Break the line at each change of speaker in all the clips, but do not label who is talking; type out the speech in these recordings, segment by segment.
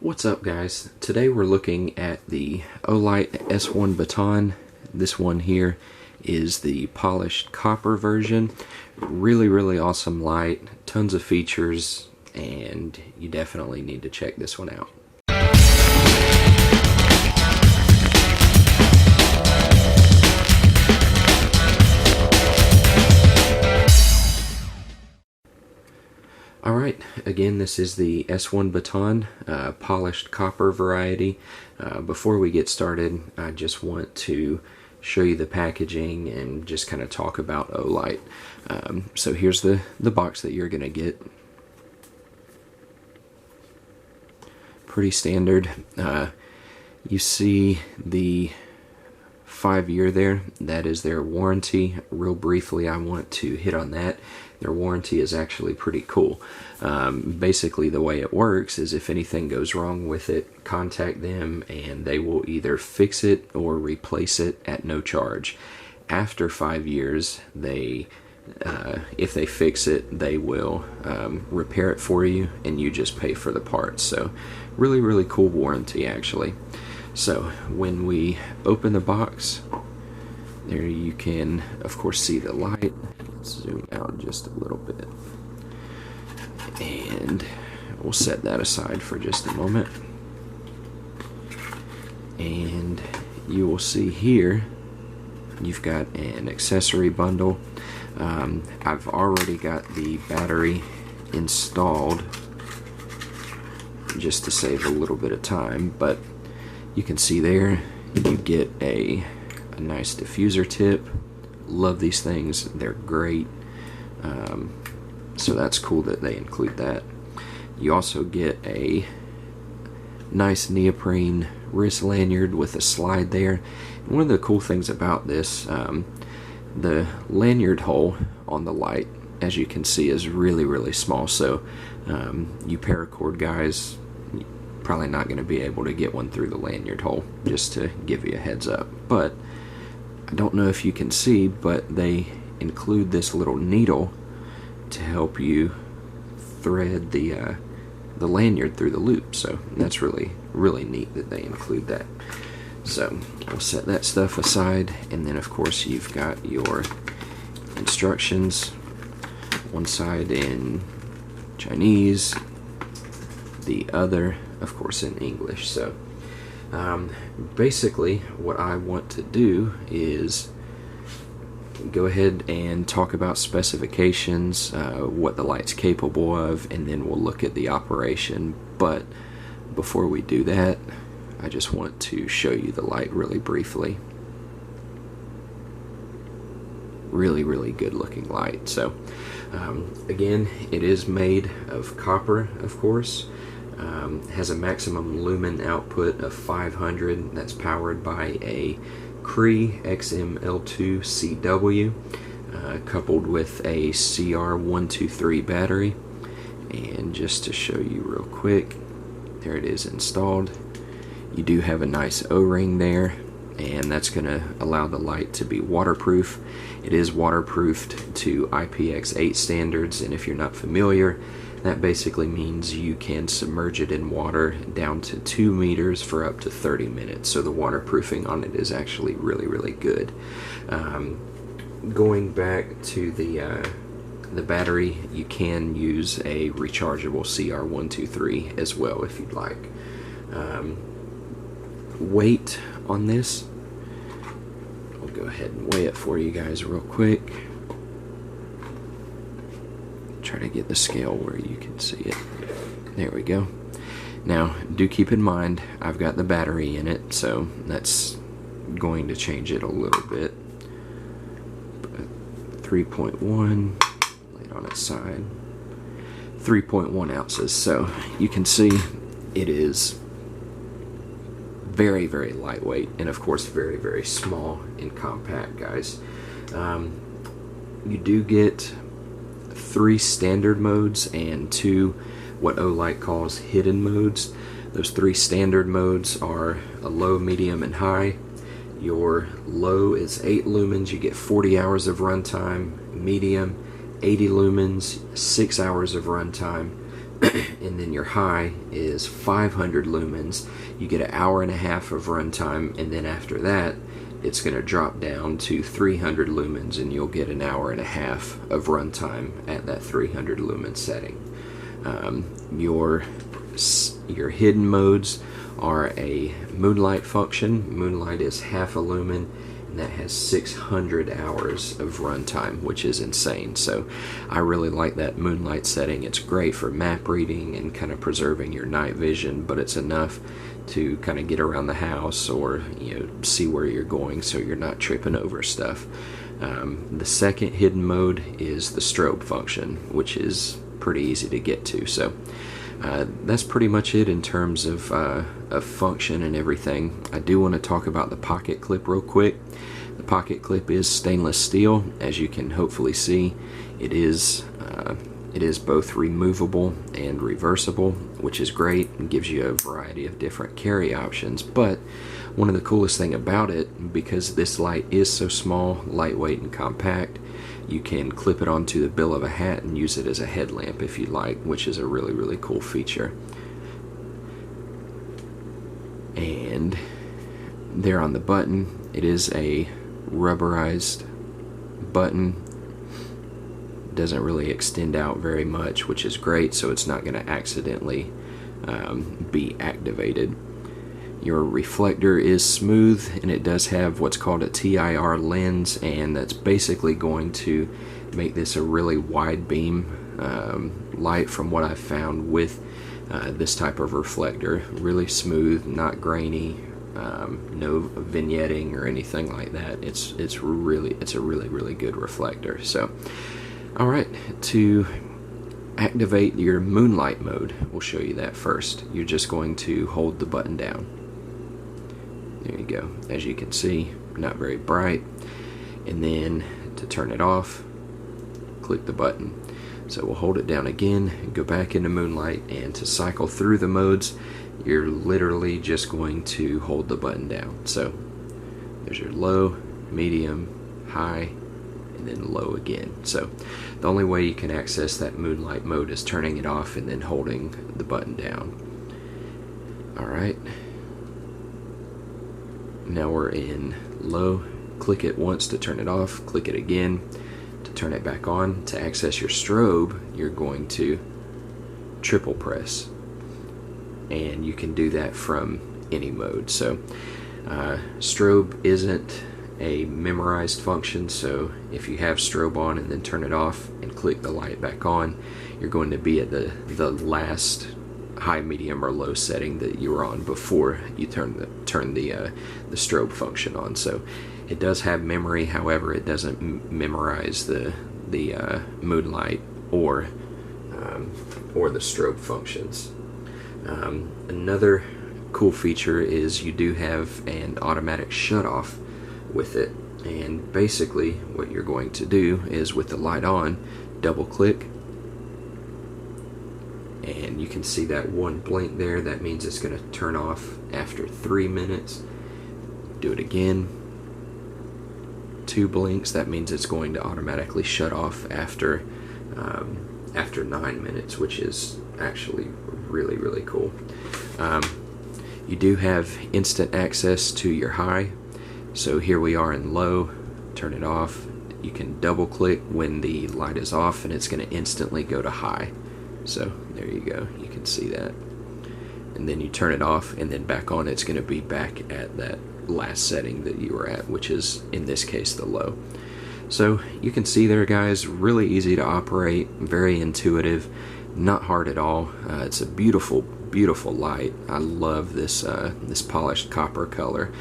What's up, guys? Today we're looking at the Olight S1 Baton. This one here is the polished copper version. Really awesome light, tons of features, and you definitely need to check this one out. Alright, again, this is the S1 Baton, polished copper variety. Before we get started, I just want to show you the packaging and just kind of talk about Olight. So here's the box that you're going to get. Pretty standard. You see the 5-year there, that is their warranty. Real briefly, I want to hit on that. Their warranty is actually pretty cool. Basically, the way it works is if anything goes wrong with it, contact them and they will either fix it or replace it at no charge. After 5 years, if they fix it, they will repair it for you and you just pay for the parts. So really cool warranty, actually. So when we open the box, there you can of course see the light. Let's zoom out just a little bit and we'll set that aside for just a moment, and you will see here you've got an accessory bundle. I've already got the battery installed just to save a little bit of time, but you can see there you get a nice diffuser tip. Love these things, they're great. So that's cool that they include that. You also get a nice neoprene wrist lanyard with a slide there. And one of the cool things about this, the lanyard hole on the light, as you can see, is really small. So you paracord guys, probably not going to be able to get one through the lanyard hole, just to give you a heads up. But I don't know if you can see, but they include this little needle to help you thread the lanyard through the loop. So that's really neat that they include that. So we'll set that stuff aside, and then of course you've got your instructions, one side in Chinese, the other of course in English. So basically what I want to do is go ahead and talk about specifications, what the light's capable of, and then we'll look at the operation. But before we do that, I just want to show you the light really briefly. Really good looking light. So again, it is made of copper, of course. Has a maximum lumen output of 500. That's powered by a Cree XML2CW coupled with a CR123 battery. And just to show you real quick, there it is installed. You do have a nice O-ring there, and that's going to allow the light to be waterproof. It is waterproofed to IPX8 standards, and if you're not familiar, that basically means you can submerge it in water down to 2 meters for up to 30 minutes. So the waterproofing on it is actually really good. Going back to the battery, you can use a rechargeable CR123 as well if you'd like. Weight on this, I'll go ahead and weigh it for you guys real quick. Try to get the scale where you can see it. There we go. Now, do keep in mind, I've got the battery in it, so that's going to change it a little bit. But 3.1, lay it on its side, 3.1 ounces. So you can see it is very lightweight, and of course very small and compact, guys. You do get 3 standard modes and 2 what Olight calls hidden modes. Those 3 standard modes are a low, medium, and high. Your low is 8 lumens, you get 40 hours of runtime. Medium, 80 lumens, 6 hours of runtime. and then your high is 500 lumens. You get an hour and a half of runtime, and then after that it's going to drop down to 300 lumens, and you'll get an hour and a half of runtime at that 300 lumen setting. Your hidden modes are a moonlight function. Moonlight is half a lumen, and that has 600 hours of runtime, which is insane. So I really like that moonlight setting. It's great for map reading and kind of preserving your night vision, but it's enough to kind of get around the house or see where you're going so you're not tripping over stuff. The second hidden mode is the strobe function, which is pretty easy to get to. So that's pretty much it in terms of function and everything. I do want to talk about the pocket clip real quick. The pocket clip is stainless steel, as you can hopefully see. It is both removable and reversible, which is great and gives you a variety of different carry options. But one of the coolest thing about it, because this light is so small, lightweight, and compact, you can clip it onto the bill of a hat and use it as a headlamp if you like, which is a really, really cool feature. And there on the button, it is a rubberized button. Doesn't really extend out very much, which is great, so it's not going to accidentally be activated. Your reflector is smooth, and it does have what's called a TIR lens, and that's basically going to make this a really wide beam light from what I've found with this type of reflector. Really smooth, not grainy, no vignetting or anything like that. It's a really good reflector. So alright, to activate your moonlight mode, we'll show you that first. You're just going to hold the button down. There you go. As you can see, not very bright. And then to turn it off, click the button. So we'll hold it down again and go back into moonlight, and to cycle through the modes, you're literally just going to hold the button down. So there's your low, medium, high, and then low again. So the only way you can access that moonlight mode is turning it off and then holding the button down. Alright, now we're in low. Click it once to turn it off, click it again to turn it back on. To access your strobe, you're going to triple press, and you can do that from any mode. So strobe isn't a memorized function, so if you have strobe on and then turn it off and click the light back on, you're going to be at the last high, medium, or low setting that you were on before you turn the strobe function on. So it does have memory, however it doesn't memorize the moonlight or the strobe functions. Another cool feature is you do have an automatic shut off with it, and basically what you're going to do is, with the light on, double click, and you can see that one blink there. That means it's going to turn off after 3 minutes. Do it again, 2 blinks, that means it's going to automatically shut off after 9 minutes, which is actually really, really cool. You do have instant access to your high. So here we are in low, turn it off. You can double click when the light is off, and it's going to instantly go to high. So there you go, you can see that. And then you turn it off and then back on, it's going to be back at that last setting that you were at, which is in this case the low. So you can see there, guys, really easy to operate, very intuitive, not hard at all. It's a beautiful light. I love this this polished copper color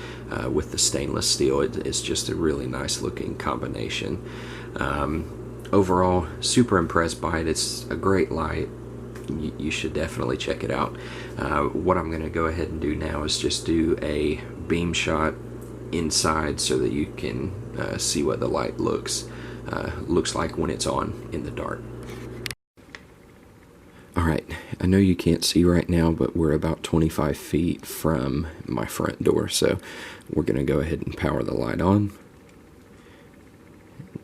with the stainless steel. It's just a really nice looking combination. Overall, super impressed by it. It's a great light. You should definitely check it out. What I'm going to go ahead and do now is just do a beam shot inside so that you can see what the light looks like when it's on in the dark. Alright, I know you can't see right now, but we're about 25 feet from my front door, so we're going to go ahead and power the light on.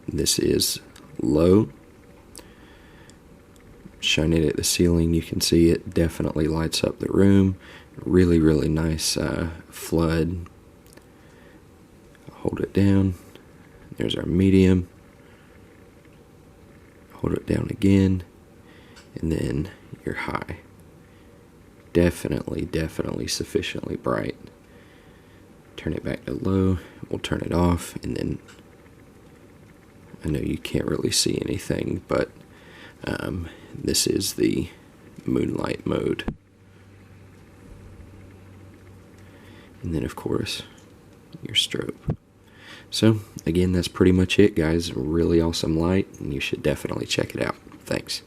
This is low. shine it at the ceiling, you can see it definitely lights up the room. Really, really nice flood. Hold it down. There's our medium. Hold it down again. And then your high. Definitely sufficiently bright. Turn it back to low. We'll turn it off, and then I know you can't really see anything, but this is the moonlight mode. And then, of course, your strobe. So, again, that's pretty much it, guys. Really awesome light, and you should definitely check it out. Thanks.